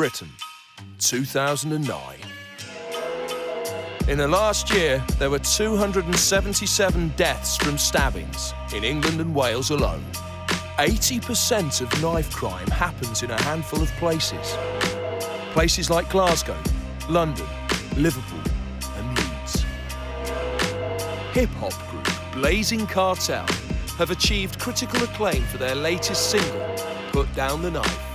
Britain, 2009. In the last year, there were 277 deaths from stabbings in England and Wales alone. 80% of knife crime happens in a handful of places. Places like Glasgow, London, Liverpool and Leeds. Hip-hop group Blazin Cartel have achieved critical acclaim for their latest single, Put Down the Knife,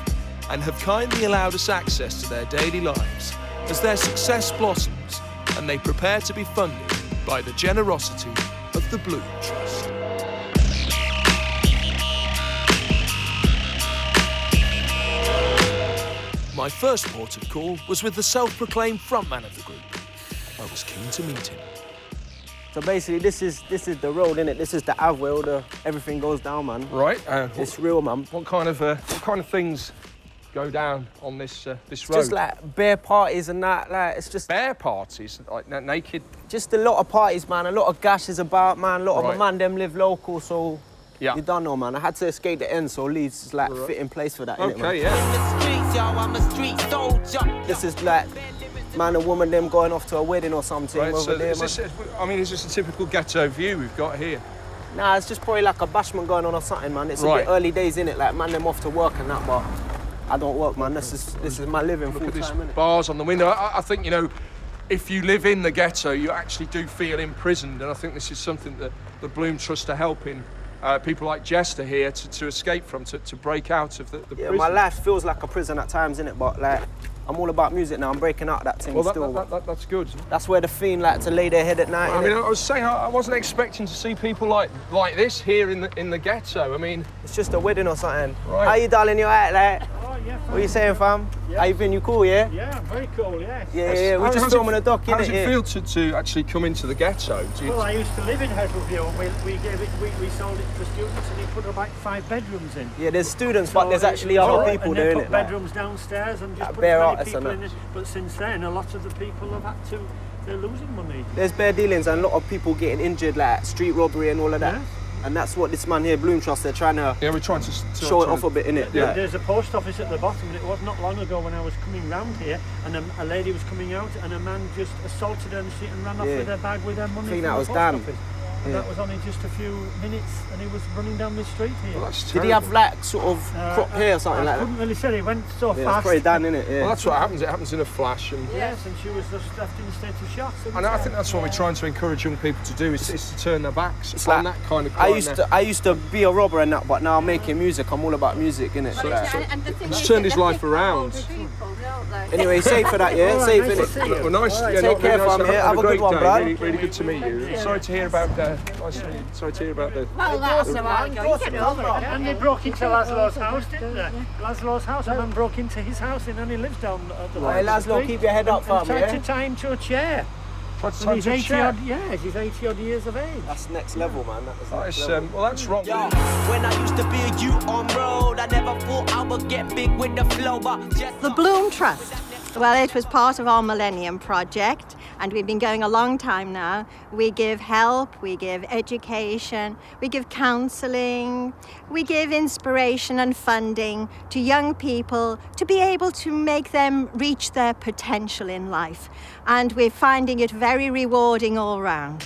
and have kindly allowed us access to their daily lives as their success blossoms and they prepare to be funded by the generosity of the Bloom Trust. My first port of call was with the self-proclaimed frontman of the group. I was keen to meet him. So basically, this is the road, innit? This is the Ave where everything goes down, man. Right. It's real, man. What kind of things go down on this road? Just like bear parties and that. Like it's just bear parties, like naked. Just a lot of parties, man. A lot of gashes about, man. A lot of Right. my man them live local, so. Yeah. You don't know, man. I had to escape the end, so Leeds is like fit in place for that, innit, man? Okay, yeah. In the streets, y'all, I'm a street soldier. This is like man and woman them going off to a wedding or something Right, over so there, is man. this a typical ghetto view we've got here? Nah, it's just probably like a bashment going on or something, man. It's a bit early days, innit? Like man them off to work and that, but I don't work, man. This is my living full Look at time, these innit? bars on the window. I think, you know, if you live in the ghetto, you actually do feel imprisoned, and I think this is something that the Bloom Trust are helping people like Jester here to escape from, to break out of the prison. My life feels like a prison at times, innit? But like, I'm all about music now. I'm breaking out of that thing still. That's good. That's where the fiend like to lay their head at night. I mean, I was saying I wasn't expecting to see people like this here in the ghetto. I mean, it's just a wedding or something. Right. How you, darling? You alright, like? Oh, yeah, What are you saying, fam? Yeah. How you been? You cool, yeah? Yeah, very cool, yes. Yeah. We're just filming a doc, innit? How does it feel to actually come into the ghetto? Well, I used to live in Headview, and we sold it to students, and he put about 5 bedrooms in. Yeah, there's students, but there's actually other people and there, they innit? put bedrooms downstairs and just put bare as many artists people and in it. But since then, a lot of the people have had to, they're losing money. There's bare dealings and a lot of people getting injured, like street robbery and all of that. Yeah. And that's what this man here, Bloom Trust, they're trying to Yeah, we're trying to show it off a bit, innit? Yeah. There's a post office at the bottom, and it was not long ago when I was coming round here, and a lady was coming out, and a man just assaulted her in the street and ran off with her bag with her money. I think from that the was post Dan. office. And that was only just a few minutes, and he was running down the street here. Well, that's Did he terrible. have like sort of crop hair or something I like that? couldn't really say, he went so Yeah, it's fast. probably Dan, innit? Yeah. Well, that's what happens. It happens in a flash. And Yes, and she was just left in a state of shock. I think that's what we're trying to encourage young people to do is to turn their backs It's on like, that kind of crime. I used to be a robber and that, but now I'm making music. I'm all about music, innit? So, He's turned his life around. anyway, safe for that, yeah? All right, Safe, nice to innit? see you. Well, nice. All right, Yeah, take care, nice. fam, yeah. Have a great good one, day. Brad. Really good to meet you. Sorry to hear about. Sorry to hear about the. Well, that's a while ago. You get over it. And they broke into Laszlo's house, didn't they? Laszlo's house, a man broke into his house and he lives down at the Hey, Laszlo, keep your head up, fam, and tried yeah? to tie him to a chair. And he's 80 odd, he's 80 odd years of age. That's next level, man. That is next That's, level. well, that's wrong. When I used to be a youth on road, I never thought I would get big with the flow, but just The Bloom Trust. Well, it was part of our Millennium Project, and we've been going a long time now. We give help, we give education, we give counselling, we give inspiration and funding to young people to be able to make them reach their potential in life. And we're finding it very rewarding all round.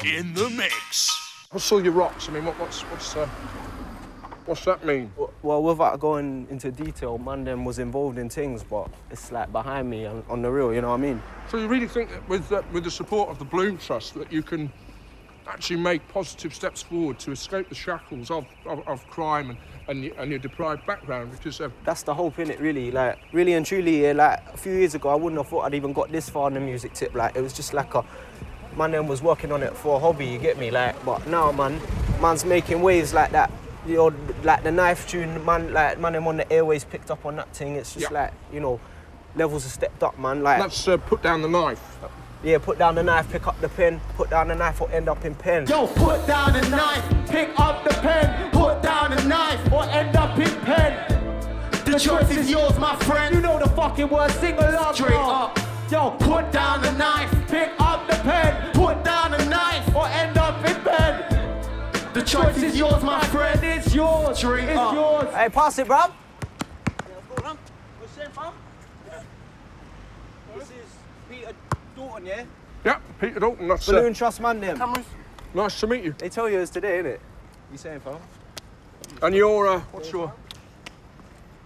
In the mix. What's all your rocks? I mean, what's that mean? Well, without going into detail, man, them was involved in things, but it's like behind me on the real, you know what I mean? So you really think that with the support of the Bloom Trust that you can actually make positive steps forward to escape the shackles of crime and your deprived background? Because That's the hope, innit, really. Like, really and truly, yeah, like, a few years ago, I wouldn't have thought I'd even got this far in the music tip. Like, it was just like man them was working on it for a hobby, you get me? Like, but now, man's making waves like that. You know, like the knife tune, man them on the airways picked up on that thing. It's just like, you know, levels have stepped up, man. Like, let's put down the knife. Yeah, put down the knife, pick up the pen. Put down the knife or end up in pen. Yo, put down the knife, pick up the pen. Put down the knife or end up in pen. The choice is yours, my friend. You know the fucking word, sing along. Straight up. Yo, put down the knife, pick up the pen. Put down the knife or end up in pen. The choice is yours, my friend. It's yours. Straight up. Yours. Hey, pass it, bruv. saying, fam? This is Peter Dalton, yeah? Yeah, Peter Dalton, that's Balloon Trust man, them. nice to meet you. They tell you it's today, innit? You saying, fam? And you're, what's your...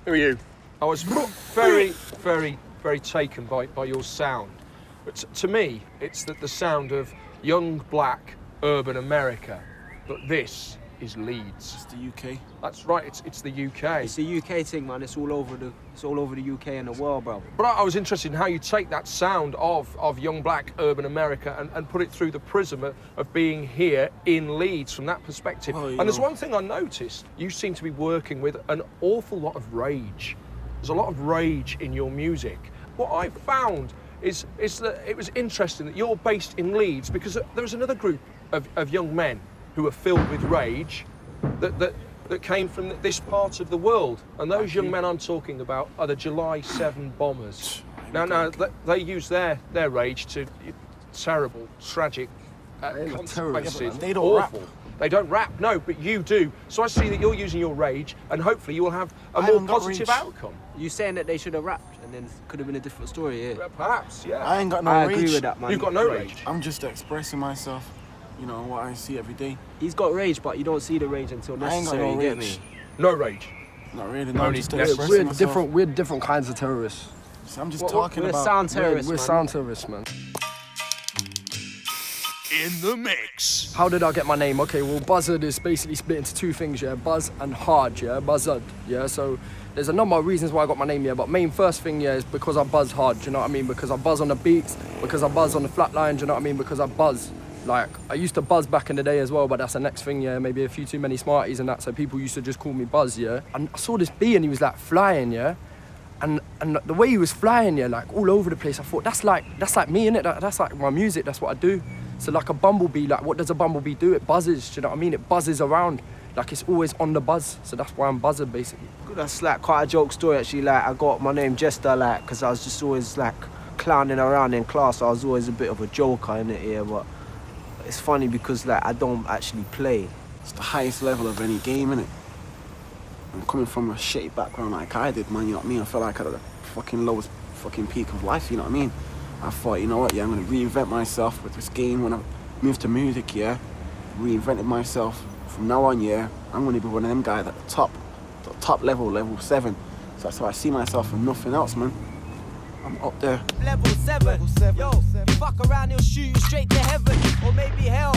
Who are you? I was very, very, very taken by your sound. But to me, it's the sound of young, black, urban America. But this is Leeds. It's the UK. That's right, it's the UK. It's the UK thing, man. It's all over the UK and the world, bro. But I was interested in how you take that sound of young, black, urban America and put it through the prism of being here in Leeds from that perspective. Oh, and there's one thing I noticed. You seem to be working with an awful lot of rage. There's a lot of rage in your music. What I found is that it was interesting that you're based in Leeds because there was another group of young men who are filled with rage that came from this part of the world. And those young men I'm talking about are the July 7 bombers. Now, they use their rage to terrible, tragic consequences. They don't rap. They don't rap, no, but you do. So I see that you're using your rage, and hopefully you will have a more positive outcome. You saying that they should have rapped, and then it could have been a different story, yeah? Perhaps, yeah. I ain't got no I rage. agree with that, man. You've got no rage. I'm just expressing myself, you know, what I see every day. He's got rage, but you don't see the rage until I ain't got necessary, no you get rage. me? No rage. Not really, no, I'm just Only expressing myself. We're different kinds of terrorists. So I'm just talking We're about... sound terrorists, We're man. sound terrorists, man. In the mix. How did I get my name? Okay, well, Buzzard is basically split into two things, yeah? Buzz and hard, yeah? Buzzard, yeah? So there's a number of reasons why I got my name, yeah? But main first thing, yeah, is because I buzz hard, do you know what I mean? Because I buzz on the beats, because I buzz on the flat line, do you know what I mean? Because I buzz. Like, I used to buzz back in the day as well, but that's the next thing, yeah? Maybe a few too many Smarties and that, so people used to just call me Buzz, yeah? And I saw this bee and he was, like, flying, yeah? And the way he was flying, yeah, like, all over the place, I thought, that's like me, innit? That's like my music, that's what I do. So like a bumblebee, like what does a bumblebee do? It buzzes, do you know what I mean? It buzzes around, like it's always on the buzz. So that's why I'm Buzzard, basically. That's like quite a joke story, actually. Like, I got my name Jester, like, because I was just always like clowning around in class. I was always a bit of a joker in it, yeah, but it's funny because like I don't actually play. It's the highest level of any game, innit? I'm coming from a shitty background like I did, man, you know what I mean? I felt like at the fucking lowest fucking peak of life, you know what I mean? I thought, you know what, yeah, I'm gonna reinvent myself with this game. When I moved to music, yeah, reinvented myself. From now on, yeah, I'm gonna be one of them guys at the top level, level 7. So that's how I see myself and nothing else, man. I'm up there. Level 7. Yo, you fuck around, he'll shoot you straight to heaven, or maybe hell.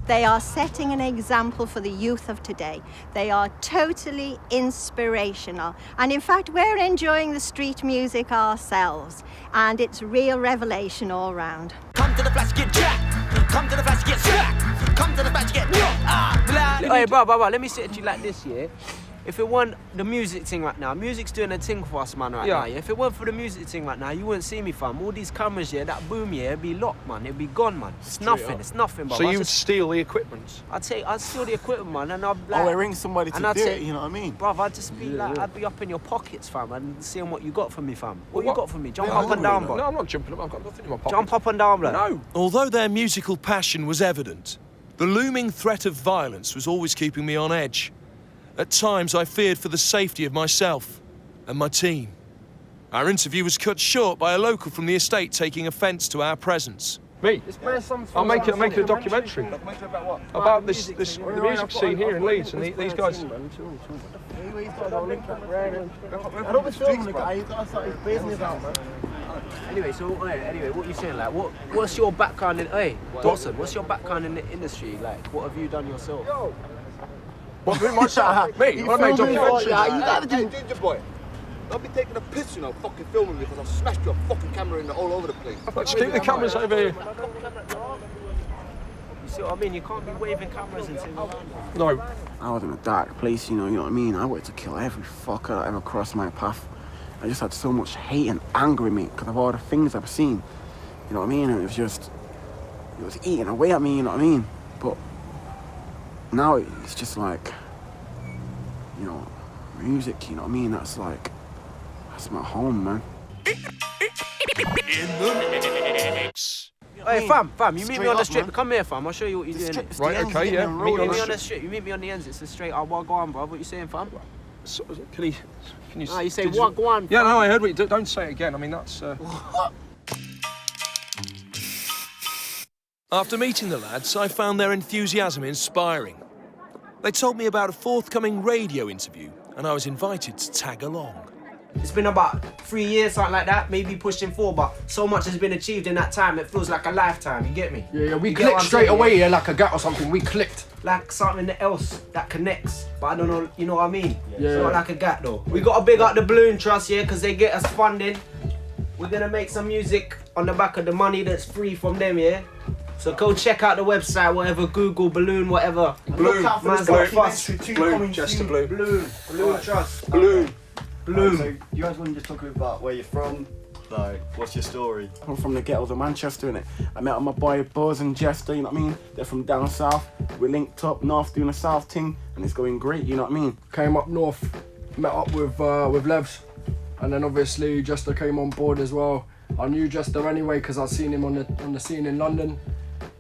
They are setting an example for the youth of today. They are totally inspirational. And in fact, we're enjoying the street music ourselves. And it's real revelation all round. Come to the flash, get jacked. Come to the flash, get slapped. Come to the flash, get Hey, bro, let me say it to you like this, yeah? If it weren't the music thing right now, music's doing a thing for us, man, right now, yeah? If it weren't for the music thing right now, you wouldn't see me, fam. All these cameras, yeah, that boom, yeah, it'd be locked, man. It'd be gone, man. It's nothing, bro. So you would steal the equipment? I'd steal the equipment, man, and I'd like... I ring somebody to do it, you know what I mean? Bruv, I'd just be like, I'd be up in your pockets, fam, and seeing what you got for me, fam. What you got for me? Jump up and down, bro. No, I'm not jumping up. I've got nothing in my pocket. Jump up and down, bro. No. Although their musical passion was evident, the looming threat of violence was always keeping me on edge. At times, I feared for the safety of myself and my team. Our interview was cut short by a local from the estate taking offence to our presence. Me? I'm making a documentary. About what? About the music scene here in Leeds and these guys. Anyway, what are you saying? Like, what's your background in? Hey, Dawson, what's your background in the industry? Like, what have you done yourself? What, myself? Me? I made documentaries. You gotta do ginger boy. Don't be taking a piss, you know, fucking filming me because I've smashed your fucking camera in all over the place. Let's keep the cameras over here. You see what I mean? You can't be waving cameras and saying, No. I was in a dark place, you know what I mean? I wanted to kill every fucker that ever crossed my path. I just had so much hate and anger in me because of all the things I've seen. You know what I mean? And it was eating away at me, you know what I mean? But now it's just like, you know, music, you know what I mean? That's my home, man. In the mix. Hey, fam, you meet me on the strip. Man. Come here, fam. I'll show you what you're doing. Right, okay, yeah. Meet me on the strip. You meet me on the ends. It's a straight up. Well, go on, bro. What you saying, fam? Can you? You say wagwan. Yeah, no, I heard what you do. Don't say it again. I mean, that's. After meeting the lads, I found their enthusiasm inspiring. They told me about a forthcoming radio interview, and I was invited to tag along. It's been about 3 years, something like that, maybe pushing 4, but so much has been achieved in that time, it feels like a lifetime, you get me? Yeah, we clicked straight away, yeah, like a gut or something, we clicked. Like something else that connects, but I don't know, you know what I mean? Yeah. It's not like a gat though. We got to big up the Balloon Trust, yeah, because they get us funding. We're going to make some music on the back of the money that's free from them, yeah? So go check out the website, whatever, Google, Balloon, whatever. Bloom, Bloom, Jester Bloom. Balloon Trust. Bloom. Bloom. So you guys want to just talk about where you're from? Like, what's your story? I'm from the ghettos of Manchester, innit? I met my boy Buzzard and Jester, you know what I mean? They're from down south. We're linked up north doing the south thing, and it's going great, you know what I mean? Came up north, met up with Levs, and then obviously Jester came on board as well. I knew Jester anyway because I'd seen him on the scene in London.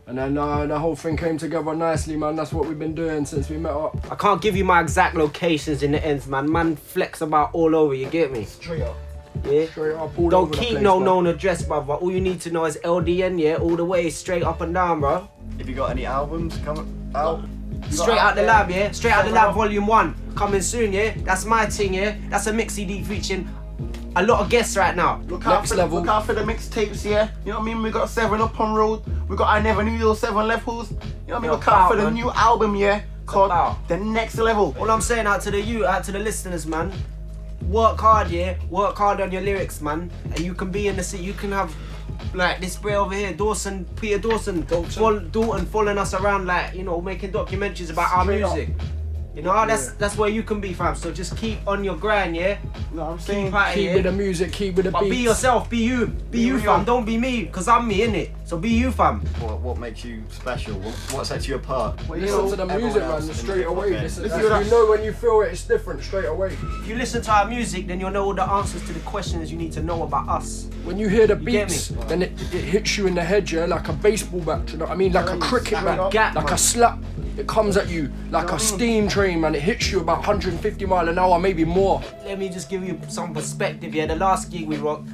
And then the whole thing came together nicely, man. That's what we've been doing since we met up. I can't give you my exact locations in the ends, man. Man flex about all over, you get me? Straight up. Yeah? Straight up, all Don't over the keep place, no man. known address, brother. All you need to know is LDN, yeah? All the way, straight up and down, bro. Have you got any albums coming out? Straight out the lab, yeah? Straight out the lab, volume 1. Coming soon, yeah? That's my thing, yeah? That's a mix CD featuring a lot of guests right now. Look out for the mixtapes, yeah? You know what I mean? We got 7 Up on Road. We got I Never Knew Those 7 Levels. You know what I mean? Look out for the new album, yeah? Called The Next Level. All I'm saying out to the listeners, man. Work hard, yeah? Work hard on your lyrics, man. And you can be in the city. You can have like this bro over here, Peter Dalton following us around, like, you know, making documentaries about our music. You know, that's where you can be, fam. So just keep on your grind, yeah? No, I'm saying keep with the music, keep with the beats. But be yourself, be you. Be you, fam. Don't be me, because I'm me, innit? So be you, fam. What makes you special? What sets you apart? Well, listen to the music, man, straight away. You know when you feel it, it's different straight away. If you listen to our music, then you'll know all the answers to the questions you need to know about us. When you hear the beats, then it hits you in the head, yeah? Like a baseball bat, you know what I mean? Like a cricket bat, like a slap. It comes at you like a steam train, man. It hits you about 150 miles an hour, maybe more. Let me just give you some perspective, yeah? The last gig we rocked,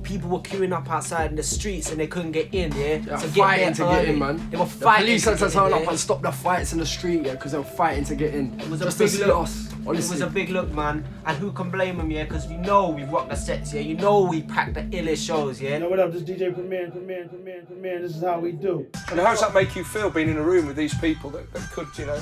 people were queuing up outside in the streets and they couldn't get in, yeah? They were fighting to get in, man. They were fighting. The police had to turn up and stop the fights in the street, yeah, because they were fighting to get in. It was a big look. It was a big look, man. And who can blame them, yeah? Because you know we rock the sets, yeah? You know we pack the illest shows, yeah? You know what up? This DJ Premier. This is how we do. And how does that make you feel, being in a room with these people that could, you know,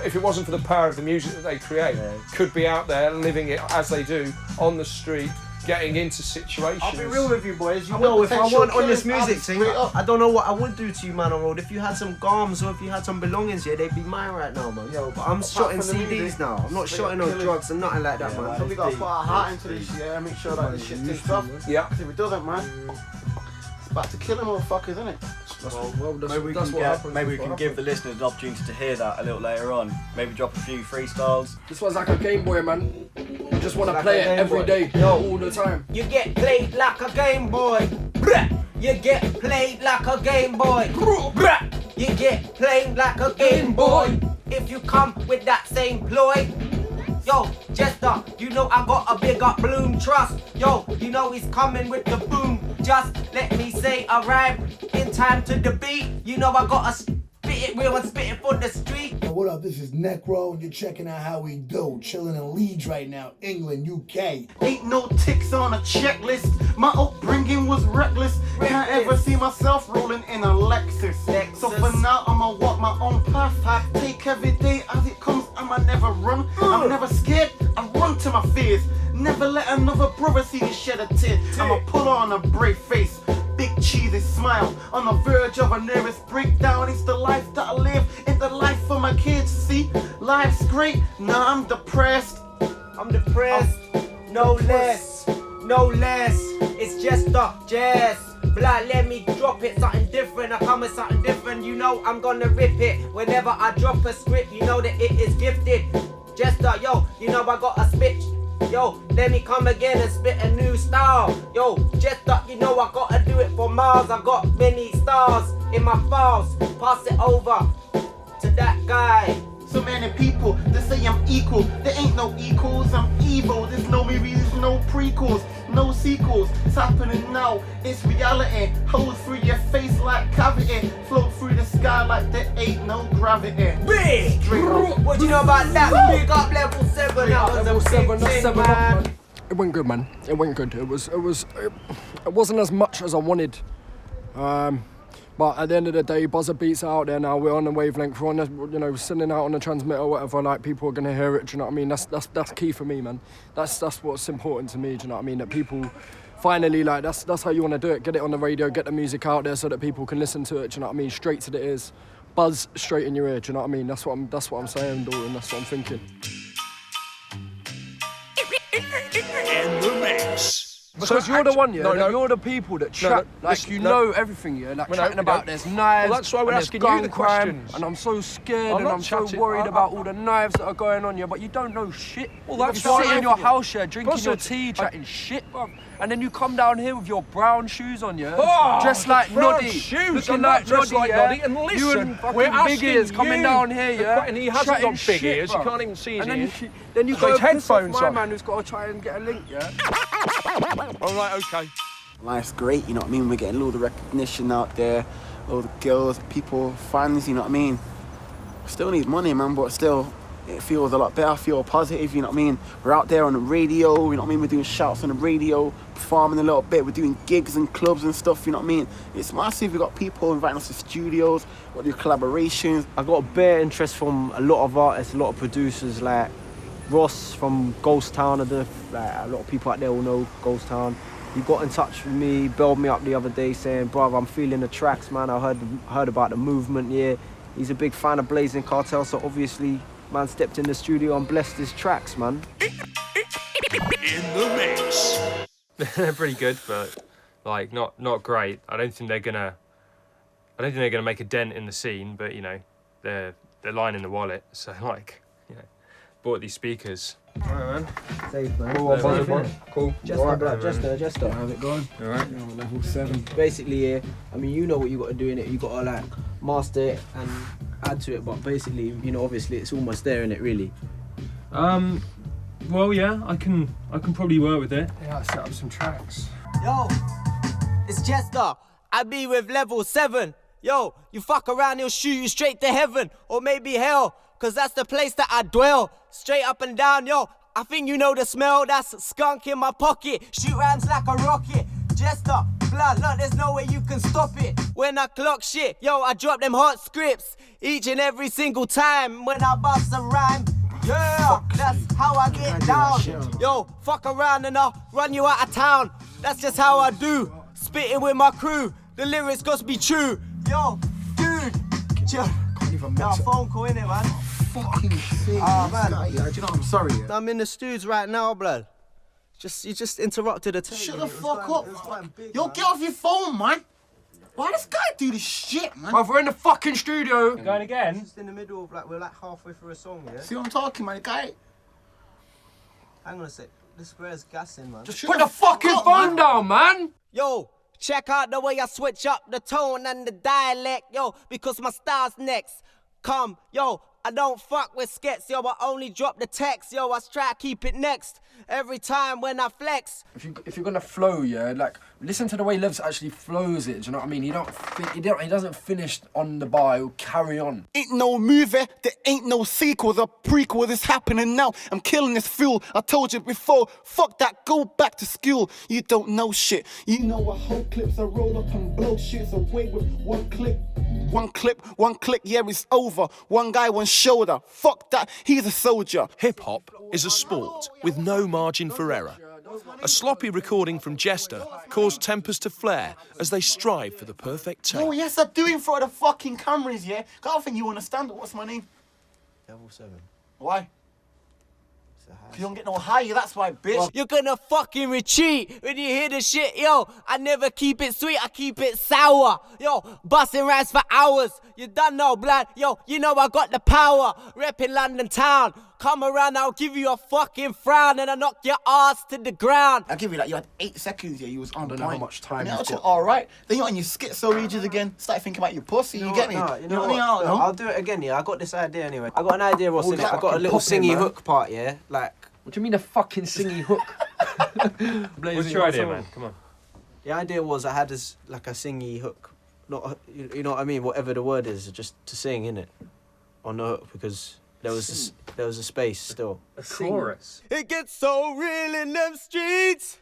if it wasn't for the power of the music that they create, could be out there living it as they do on the street, getting into situations. I'll be real with you, boys. You know, if I want on this music thing, I don't know what I would do to you, man, on road. If you had some garms or if you had some belongings here, they'd be mine right now, man. Yo, but I'm shotting CDs now. I'm not shotting on drugs and nothing like that, man. So we gotta put our heart into this, yeah? Make sure that this shit takes off. Yeah. If it doesn't, man, it's about to kill them motherfuckers, isn't it? Maybe we can give the listeners an opportunity to hear that a little later on. Maybe drop a few freestyles. This one's like a Game Boy, man. You just want to play it every day, all the time. You get played like a Game Boy. You get played like a Game Boy. You get played like a Game Boy. If you come with that same ploy. Yo, Jester, you know I got a big up Bloom Trust. Yo, you know he's coming with the boom. Just let me say I rhyme in time to the beat. You know I gotta spit it real and spit it for the street. Yo, what up? This is Necro, and you're checking out how we do. Chilling in Leeds right now, England, UK. Ain't no ticks on a checklist. My upbringing was reckless. Can't ever see myself rolling in a Lexus. So for now, I'ma walk my own path. Take every day as it comes. I'ma never run. I'm never scared. I run to my fears. Never let another brother see me shed a tear. I'ma pull on a brave face. Big cheesy smile. On the verge of a nervous breakdown. It's the life that I live. It's the life for my kids. See, life's great. Nah, I'm depressed. I'm depressed. No less. It's just the jazz. Blood, let me drop it, something different. I come with something different, you know I'm gonna rip it. Whenever I drop a script, you know that it is gifted. Jester, yo, you know I got a spit. Yo, let me come again and spit a new style. Yo, Jester, you know I gotta do it for miles. I got many stars in my files. Pass it over to that guy. So many people, they say I'm equal. There ain't no equals, I'm evil. There's no movies, no prequels, no sequels. It's happening now, it's reality. Hold through your face like cavity. Float through the sky like there ain't no gravity. Big! What do you know about that? Big up level 7. That was Level a 7, big that's thing, 7 up, man. man. It went good, man. It went good. It wasn't as much as I wanted. But at the end of the day, Buzzard beats are out there now. We're on the wavelength. We're on the, sending out on the transmitter or whatever. Like, people are gonna hear it. Do you know what I mean? That's key for me, man. That's what's important to me. Do you know what I mean? That people finally, like, that's how you want to do it. Get it on the radio. Get the music out there so that people can listen to it. Do you know what I mean? Straight to the ears. Buzz straight in your ear. Do you know what I mean? That's what I'm saying, Dalton. That's what I'm thinking. In the mix. Because So you're the one, yeah. No, You're the people that chat, no, like listen, know everything, yeah. Like chatting about there's knives. Well, that's why we're and there's asking you gun the crime, questions. and I'm so scared, I'm and not I'm so chatting. worried about all the knives that are going on, yeah. But you don't know shit. Well, you that's sit why in your house, yeah, drinking your Buzzard, tea, chatting shit, bruv. And then you come down here with your brown shoes on, yeah. Oh, dressed like brown Noddy, shoes. looking I'm like not dressed Noddy, like yeah. Noddy. And listen, you and fucking we're big asking ears coming you down here, yeah. And he hasn't chatting got big shit, ears. You bruv. can't even see his and ears. then you He's got go his headphones my on. man who's got to try and get a link, yeah. All right, okay. Life's great, you know what I mean? We're getting a load of recognition out there, a load of girls, people, fans, you know what I mean? Still need money, man, but still, it feels a lot better. I feel positive, you know what I mean? We're out there on the radio, you know what I mean? We're doing shouts on the radio, performing a little bit. We're doing gigs and clubs and stuff, you know what I mean? It's massive. We've got people inviting us to studios, we've got new collaborations. I got a bare interest from a lot of artists, a lot of producers, like Ross from Ghost Town. I don't know if, like, a lot of people out there will know Ghost Town. He got in touch with me, belled me up the other day saying, brother, I'm feeling the tracks, man. I heard about the movement, yeah. He's a big fan of Blazin Cartel, so obviously, man stepped in the studio and blessed his tracks, man. In the mix. They're pretty good, but like not great. I don't think they're gonna make a dent in the scene, but you know, they're lining the wallet. So like, you know, bought these speakers. Alright, man. Safe, man. Cool. Jester. How's it going? Alright. Level 7. Basically, yeah, I mean, you know what you got to do in it. You got to like master it and add to it, but basically, you know, obviously it's almost there in it, really. Well, yeah, I can probably work with it. Yeah, I set up some tracks. Yo, it's Jester. I be with level 7. Yo, you fuck around, he'll shoot you straight to heaven or maybe hell, cause that's the place that I dwell. Straight up and down, yo. I think you know the smell. That's skunk in my pocket. Shoot rhymes like a rocket. Jester, blood, look, there's no way you can stop it. When I clock shit, yo, I drop them hot scripts each and every single time when I bust a rhyme. Yeah, that's how I get down. Yo, fuck around and I'll run you out of town. That's just how I do. Spitting with my crew. The lyrics gotta be true. Yo, dude, chill. Nah, phone call, innit, man? Fucking sick. Man. Do you know what I'm sorry? Yeah? I'm in the stews right now, blood. You just interrupted the tape. Shut the fuck up. Yo, get off your phone, man. Why does guy do this shit, man? Well, we're in the fucking studio. Going again? Just in the middle of we're like halfway through a song, yeah? See what I'm talking, man? The guy. Hang on a sec. This square's gassing, man. Just put the fucking phone down, man. Yo, check out the way I switch up the tone and the dialect, yo, because my style's next. Come, yo, I don't fuck with skets, yo, I only drop the text, yo, I try to keep it next. Every time when I flex. If you're gonna flow, yeah, like listen to the way Levs actually flows it. Do you know what I mean? He doesn't finish on the bar. He'll carry on. Ain't no movie, there ain't no sequel. The prequel is happening now. I'm killing this fool. I told you before. Fuck that, go back to school. You don't know shit. You know what whole clips I roll up and blow shits away with one clip. One click, yeah, it's over. One guy, one shoulder. Fuck that, he's a soldier. Hip-hop is a sport with no margin for error. A sloppy recording from Jester caused tempers to flare as they strive for the perfect take. Oh, yes, I'm doing for the fucking cameras, yeah? I don't think you understand. What's my name? Level 7. Why? You don't get no higher, that's why, bitch. You're gonna fucking retreat when you hear the shit, yo. I never keep it sweet, I keep it sour. Yo, busting rhymes for hours. You done know, blood. Yo, you know I got the power. Repping London town. come around, I'll give you a fucking frown and I'll knock your ass to the ground. I'll give you that. You had 8 seconds, yeah. You was on don't know how much time you've you've got. got. All right. Then you're on your schizo regions again. Start thinking about your pussy. You get me? No, you know what I mean? I don't know. I'll do it again, yeah. I got this idea anyway. I got an idea, Ross, Oh, innit? just I got a fucking little pop in, singy man. hook part, yeah? Like... What do you mean a fucking singy hook? What's your idea, man? Come on. The idea was I had this, like a singy hook. Not, you know what I mean? Whatever the word is, just to sing, innit? On the hook, because there was a space still. A chorus. It gets so real in them streets.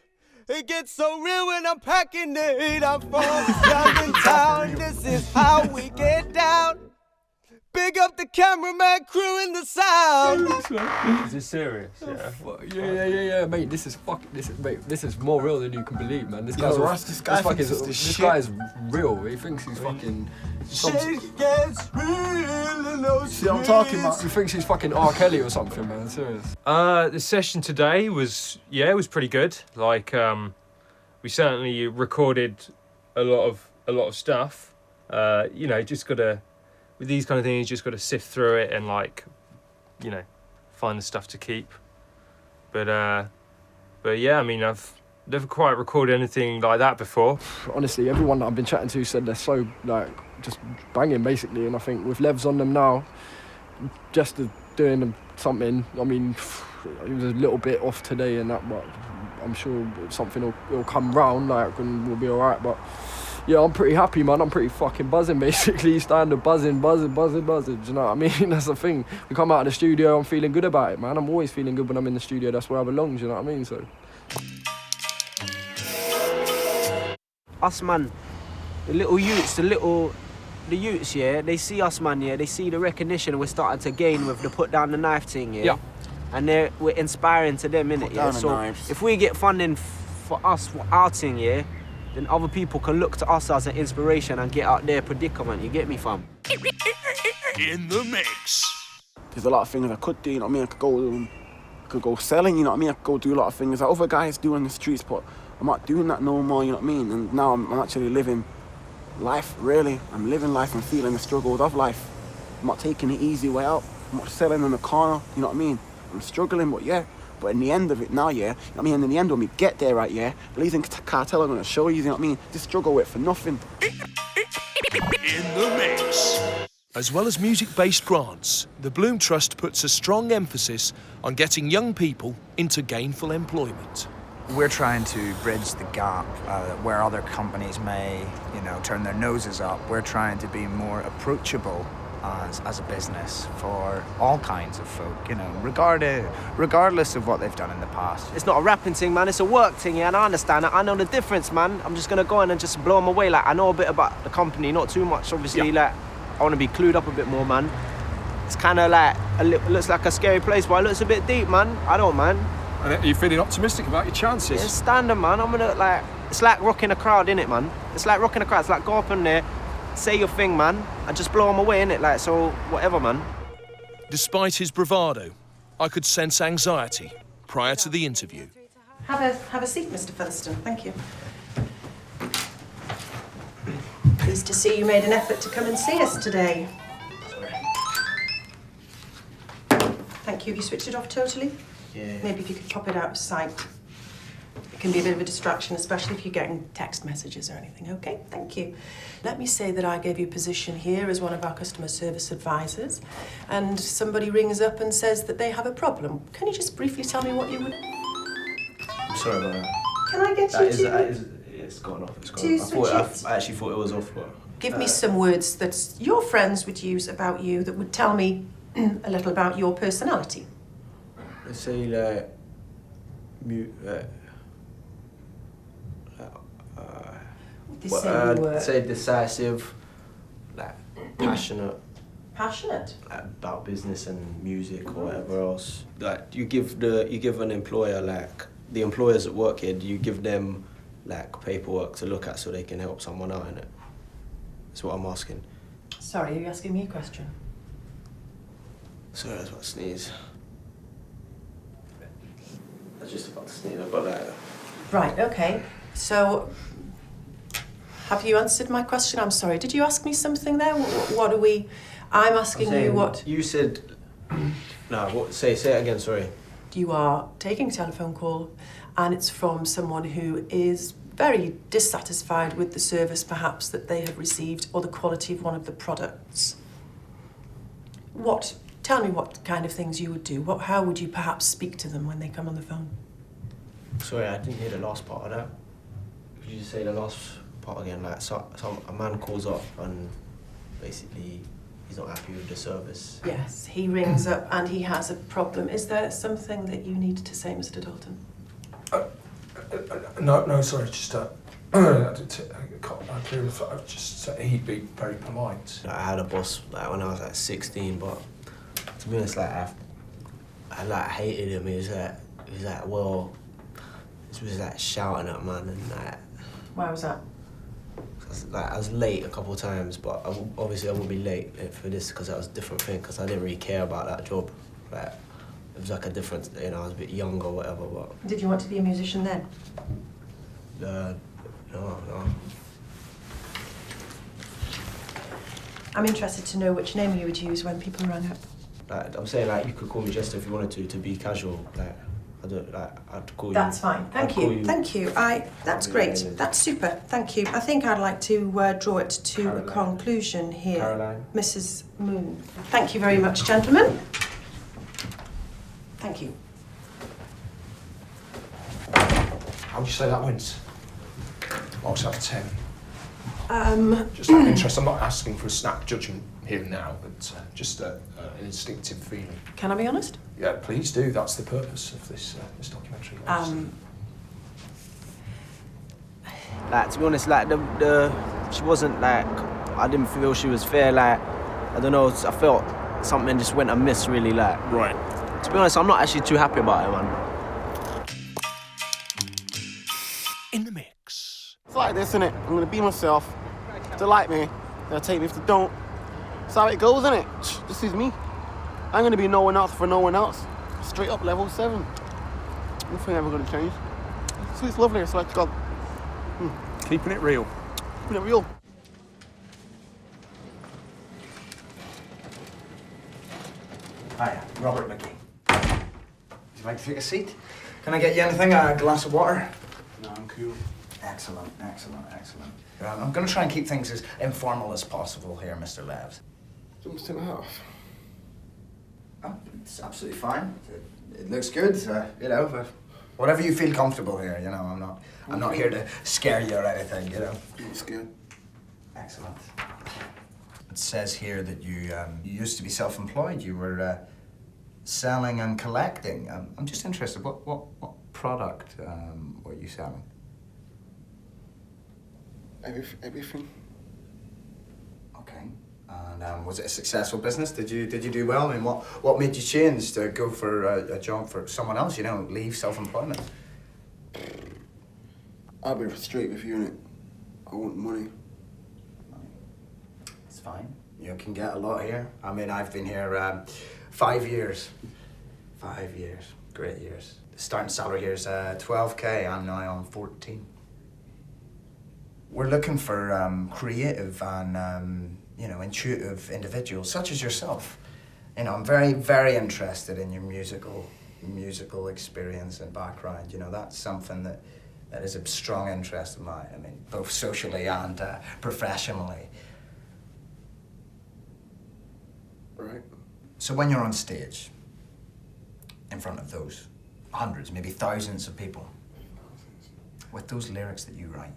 It gets so real when I'm packing the heat. I'm from down in town. This is how we get down. Big up the cameraman crew in the sound. Is this serious? Yeah. Yeah, mate. This is more real than you can believe, man. This guy's This guy is real. He thinks he's fucking. Shit gets real in those See what I'm talking about? He thinks he's fucking R. Kelly or something, man. Serious. The session today was pretty good. Like we certainly recorded a lot of stuff. You know, just gotta. With these kind of things, you just got to sift through it and, like, you know, find the stuff to keep. But yeah, I mean, I've never quite recorded anything like that before. Honestly, everyone that I've been chatting to said they're so, like, just banging, basically. And I think with Levs on them now, Jester doing them something, I mean, it was a little bit off today and that, but I'm sure something will come round, like, and we'll be all right. But yeah, I'm pretty happy, man. I'm pretty fucking buzzing, basically. Standard buzzing. Do you know what I mean? That's the thing. We come out of the studio, I'm feeling good about it, man. I'm always feeling good when I'm in the studio. That's where I belong, do you know what I mean? So. Us, man, the youths, yeah, they see us, man, yeah, they see the recognition we're starting to gain with the put down the knife thing, yeah? And we're inspiring to them, innit, yeah? So if we get funding for us, for our thing, yeah, then other people can look to us as an inspiration and get out their predicament, you get me, fam? In the mix. There's a lot of things I could do, you know what I mean? I could go selling, you know what I mean? I could go do a lot of things that other guys do in the streets, but I'm not doing that no more, you know what I mean? And now I'm actually living life, really. I'm living life and feeling the struggles of life. I'm not taking the easy way out. I'm not selling in the corner, you know what I mean? I'm struggling, but yeah. But in the end of it now, yeah, you know what I mean? In the end, when we get there, right, yeah, Blazin Cartel are going to show you, you know what I mean? Just struggle with for nothing. In the mix. As well as music-based grants, the Bloom Trust puts a strong emphasis on getting young people into gainful employment. We're trying to bridge the gap where other companies may, you know, turn their noses up. We're trying to be more approachable as a business for all kinds of folk, you know, regardless of what they've done in the past. It's not a rapping thing, man, it's a work thing, yeah, and I understand it. I know the difference, man. I'm just gonna go in and just blow them away. Like, I know a bit about the company, not too much, obviously, like, I wanna be clued up a bit more, man. It's kinda like, looks like a scary place, but it looks a bit deep, man. I don't, man. And are you feeling optimistic about your chances? Yeah, standard, man. I'm gonna, like, it's like rocking a crowd, innit, man? It's like rocking a crowd. It's like go up in there, say your thing, man, and just blow them away, innit? Like, so, whatever, man. Despite his bravado, I could sense anxiety prior to the interview. Have a seat, Mr. Featherstone. Thank you. Pleased to see you made an effort to come and see us today. Thank you. Have you switched it off totally? Yeah. Maybe if you could pop it out of sight. It can be a bit of a distraction, especially if you're getting text messages or anything. Okay, thank you. Let me say that I gave you a position here as one of our customer service advisors, and somebody rings up and says that they have a problem. Can you just briefly tell me what you would... I'm sorry about that. Can I get you to... It's gone off. It's gone off. I actually thought it was off, but... Give me some words that your friends would use about you that would tell me a little about your personality. Let's say, like... say decisive, like passionate. Passionate? Like, about business and music or whatever else. Like you give an employer, like the employers that work here, do you give them like paperwork to look at so they can help someone out in it? That's what I'm asking. Sorry, are you asking me a question? Sorry, I was about to sneeze. I was just about to sneeze, but like... Right, okay. So, have you answered my question? I'm sorry. Did you ask me something there? What are we... I'm asking you what... You said No, what? Say it again, sorry. You are taking a telephone call and it's from someone who is very dissatisfied with the service perhaps that they have received or the quality of one of the products. Tell me what kind of things you would do. How would you perhaps speak to them when they come on the phone? Sorry, I didn't hear the last part of that. Could you just say the last part again? Like, a man calls up and basically he's not happy with the service. Yes, he rings up and he has a problem. Is there something that you need to say, Mr. Dalton? No, sorry, just just he'd be very polite. I had a boss like when I was like 16, but to be honest, like I like hated him. He was like, well, he was like shouting at man and like. Why was that? I was late a couple of times, but obviously I wouldn't be late for this because that was a different thing. Because I didn't really care about that job. Like it was like a different, I was a bit young or whatever. But did you want to be a musician then? No. I'm interested to know which name you would use when people rang up. Like, I'm saying, like, you could call me Jester if you wanted to be casual. Like, I'd call you. That's fine. Thank you. Thank you. That's great. That's super. Thank you. I think I'd like to draw it to Caroline. A conclusion here. Caroline. Mrs. Moon. Thank you very much, gentlemen. Thank you. How would you say that went? Marks out of 10. Just out of interest, I'm not asking for a snap judgment here and now, but just an instinctive feeling. Can I be honest? Yeah, please do. That's the purpose of this documentary. Like, to be honest, like she wasn't like, I didn't feel she was fair. Like, I don't know, I felt something just went amiss, really. Like, right. To be honest, I'm not actually too happy about it, man. In the mix. It's like this, innit? I'm gonna be myself. If they like me, they'll take me. If they don't, that's how it goes, innit? This is me. I'm gonna be no one else for no one else. Straight up level 7. Nothing ever gonna change. So it's lovely, it's like God. Keeping it real. Keeping it real. Hi, Robert Mcgee. Would you like to take a seat? Can I get you anything? A glass of water? No, I'm cool. Excellent. I'm going to try and keep things as informal as possible here, Mr. Levs. Do you want me to take my hat off? Oh, it's absolutely fine. It looks good, but whatever you feel comfortable here, I'm not here to scare you or anything, I'm scared. Excellent. It says here that you used to be self-employed. You were selling and collecting. I'm just interested, what product were you selling? Everything. Okay. And was it a successful business? Did you do well? I mean, what made you change to go for a job for someone else? Leave self-employment. I'll be straight with you, innit? I want money. It's fine. You can get a lot here. I mean, I've been here 5 years. 5 years. Great years. The starting salary here is 12K. I'm now on 14. We're looking for creative and intuitive individuals such as yourself. I'm very, very interested in your musical experience and background. That's something that is a strong interest of mine. I mean, both socially and professionally. Right. So when you're on stage, in front of those hundreds, maybe thousands of people, with those lyrics that you write,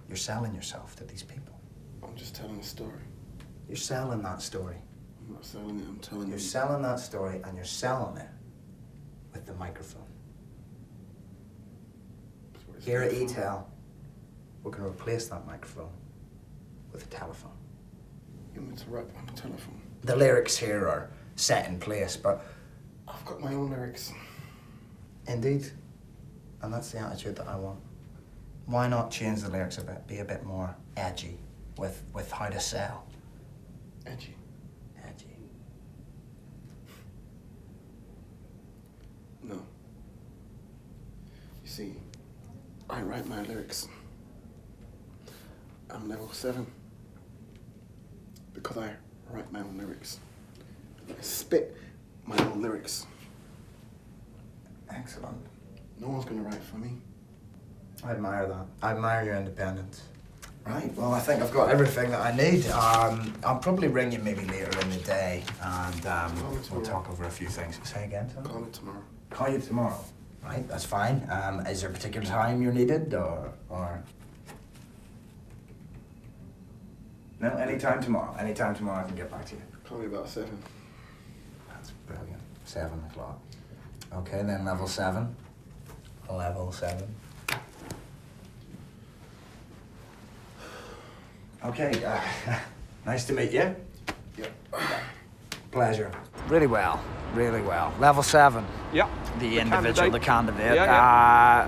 you're selling yourself to these people. I'm just telling a story. You're selling that story. I'm not selling it, I'm telling you. You're selling that story and you're selling it with the microphone. Here at E-Tel, we're going to replace that microphone with a telephone. You want me to rap on the telephone? The lyrics here are set in place, but I've got my own lyrics. Indeed. And that's the attitude that I want. Why not change the lyrics a bit, be a bit more edgy with how to sell? Edgy? Edgy. No. You see, I write my lyrics. I'm level 7. Because I write my own lyrics. I spit my own lyrics. Excellent. No one's gonna write for me. I admire that. I admire your independence. Right, well, I think I've got everything that I need. I'll probably ring you maybe later in the day, and we'll talk over a few things. Say again, Tom? Call it tomorrow. Call you tomorrow. Right, that's fine. Is there a particular time you're needed, or? No, anytime tomorrow. Anytime tomorrow I can get back to you. Call me about 7. That's brilliant. 7 o'clock. Okay, then level 7. Level 7. Okay, nice to meet you. Yep. Pleasure. Really well, really well. Level 7. Yeah. The individual, the candidate. Yeah.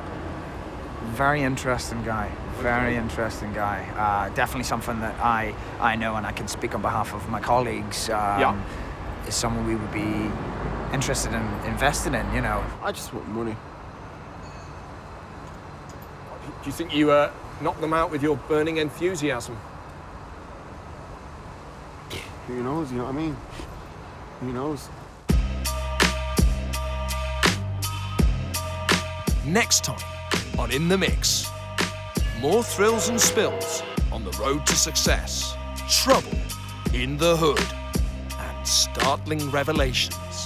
Very interesting guy. Very interesting guy. Definitely something that I know, and I can speak on behalf of my colleagues. Is someone we would be interested in investing in, you know. I just want money. Do you think you knocked them out with your burning enthusiasm? Who knows, you know what I mean? Who knows? Next time on In the Mix. More thrills and spills on the road to success, trouble in the hood, and startling revelations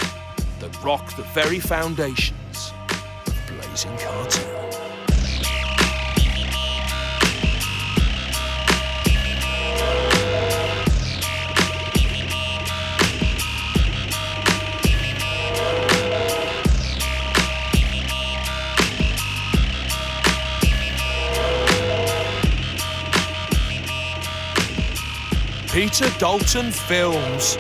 that rock the very foundations of Blazin Cartel. Peter Dalton Films.